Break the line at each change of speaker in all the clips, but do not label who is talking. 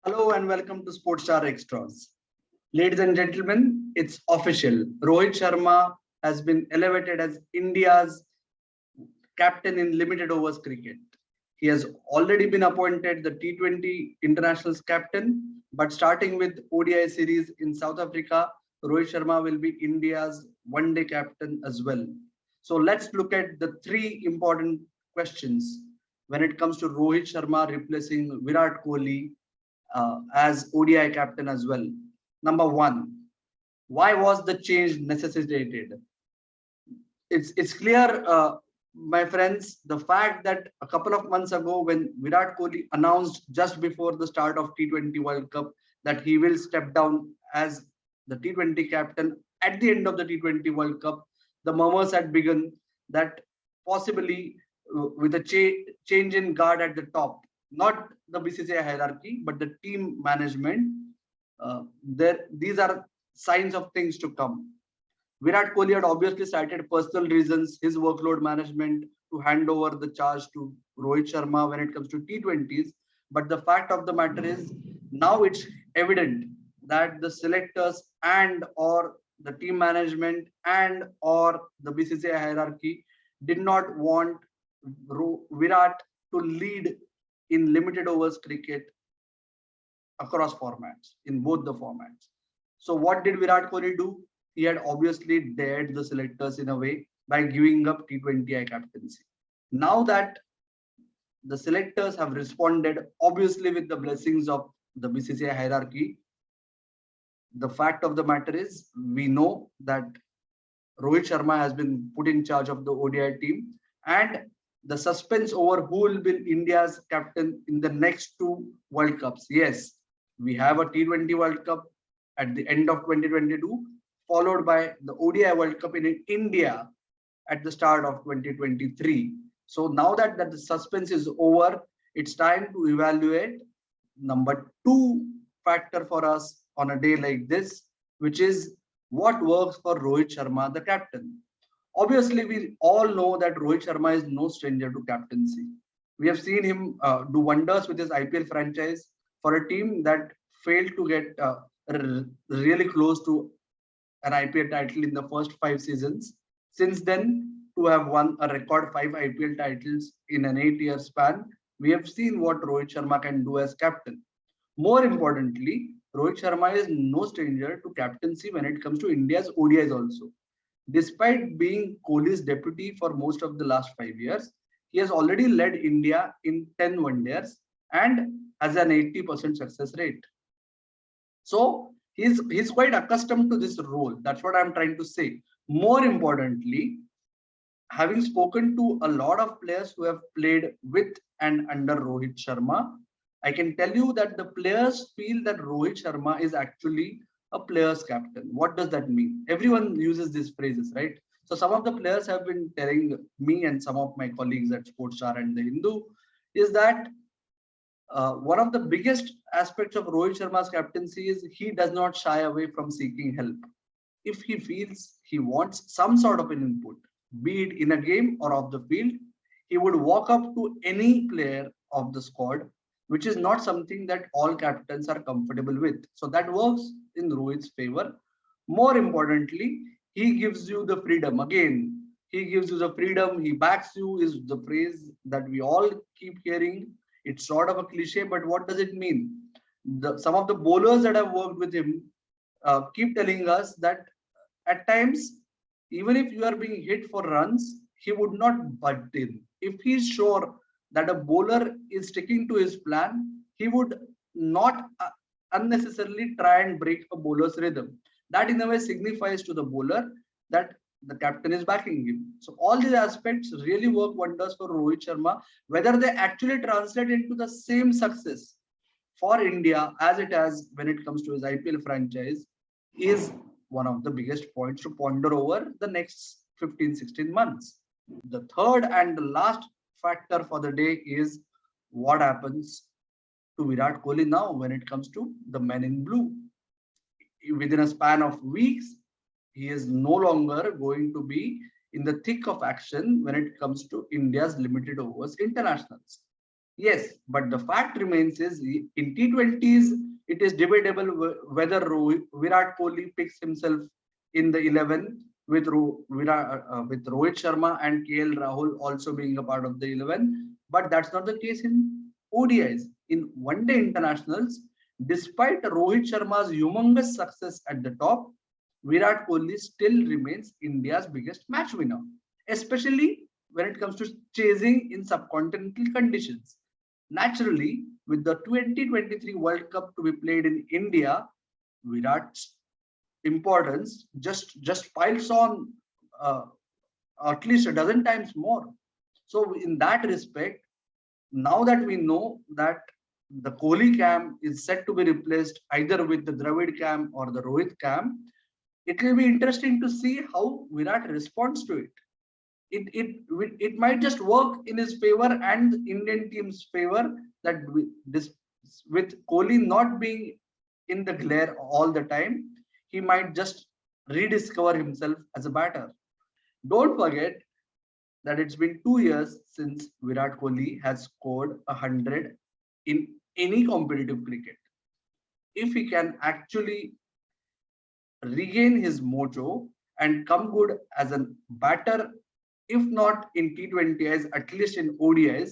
Hello and welcome to Sports Star Extras. Ladies and gentlemen, it's official. Rohit Sharma has been elevated as India's captain in limited overs cricket. He has already been appointed the T20 Internationals captain, but starting with ODI series in South Africa, Rohit Sharma will be India's one-day captain as well. So let's look at the three important questions when it comes to Rohit Sharma replacing Virat Kohli as ODI captain as well. Number one, why was the change necessitated? It's clear, my friends, the fact that a couple of months ago, when Virat Kohli announced just before the start of T20 World Cup that he will step down as the T20 captain at the end of the T20 World Cup, the murmurs had begun that possibly with a change in guard at the top, not the BCCI hierarchy, but the team management, these are signs of things to come. Virat Kohli had obviously cited personal reasons, his workload management to hand over the charge to Rohit Sharma when it comes to T20s. But the fact of the matter is, now it's evident that the selectors and or the team management and or the BCCI hierarchy did not want Virat to lead in limited overs cricket across formats, in both the formats. So what did Virat Kohli do? He had obviously dared the selectors in a way by giving up T20I captaincy. Now that the selectors have responded, obviously with the blessings of the BCCI hierarchy, the fact of the matter is we know that Rohit Sharma has been put in charge of the ODI team, and the suspense over who will be India's captain in the next two World Cups. Yes, we have a T20 World Cup at the end of 2022, followed by the ODI World Cup in India at the start of 2023. So now that the suspense is over, it's time to evaluate number two factor for us on a day like this, which is what works for Rohit Sharma, the captain. Obviously, we all know that Rohit Sharma is no stranger to captaincy. We have seen him do wonders with his IPL franchise for a team that failed to get really close to an IPL title in the first 5 seasons. Since then, to have won a record 5 IPL titles in an 8-year span, we have seen what Rohit Sharma can do as captain. More importantly, Rohit Sharma is no stranger to captaincy when it comes to India's ODIs also. Despite being Kohli's deputy for most of the last 5 years, he has already led India in 10 one-days and has an 80% success rate. So he's quite accustomed to this role. That's what I'm trying to say. More importantly, having spoken to a lot of players who have played with and under Rohit Sharma, I can tell you that the players feel that Rohit Sharma is actually a player's captain. What does that mean? Everyone uses these phrases, right? So some of the players have been telling me and some of my colleagues at Sportstar and the Hindu is that one of the biggest aspects of Rohit Sharma's captaincy is he does not shy away from seeking help. If he feels he wants some sort of an input, be it in a game or off the field, he would walk up to any player of the squad, which is not something that all captains are comfortable with. So that works in Rohit's favor. More importantly, he gives you the freedom. Again, he gives you the freedom, he backs you, is the phrase that we all keep hearing. It's sort of a cliche, but what does it mean? Some of the bowlers that have worked with him keep telling us that at times, even if you are being hit for runs, he would not butt in. If he's sure that a bowler is sticking to his plan, he would not unnecessarily try and break a bowler's rhythm. That in a way signifies to the bowler that the captain is backing him. So all these aspects really work wonders for Rohit Sharma, whether they actually translate into the same success for India as it has when it comes to his IPL franchise is one of the biggest points to ponder over the next 15-16 months. The third and the last factor for the day is what happens to Virat Kohli now when it comes to the men in blue. Within a span of weeks, he is no longer going to be in the thick of action when it comes to India's limited overs internationals. Yes, but the fact remains is in T20s, it is debatable whether Virat Kohli picks himself in the 11 with with Rohit Sharma and KL Rahul also being a part of the 11. But that's not the case in ODIs. In one-day internationals, despite Rohit Sharma's humongous success at the top, Virat Kohli still remains India's biggest match winner, especially when it comes to chasing in subcontinental conditions. Naturally, with the 2023 World Cup to be played in India, Virat's importance just piles on uh, at least a dozen times more. So in that respect, now that we know that the Kohli cam is set to be replaced either with the Dravid cam or the Rohit cam, it will be interesting to see how Virat responds to it. It might just work in his favor and the Indian team's favor that this with Kohli not being in the glare all the time, he might just rediscover himself as a batter. Don't forget that it's been 2 years since Virat Kohli has scored 100 in any competitive cricket. If he can actually regain his mojo and come good as a batter, if not in T20Is, at least in ODIs,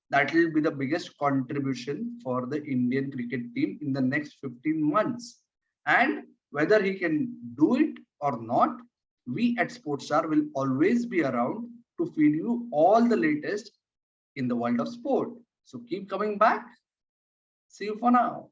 that will be the biggest contribution for the Indian cricket team in the next 15 months. And whether he can do it or not, we at Sportstar will always be around to feed you all the latest in the world of sport. So keep coming back. See you for now.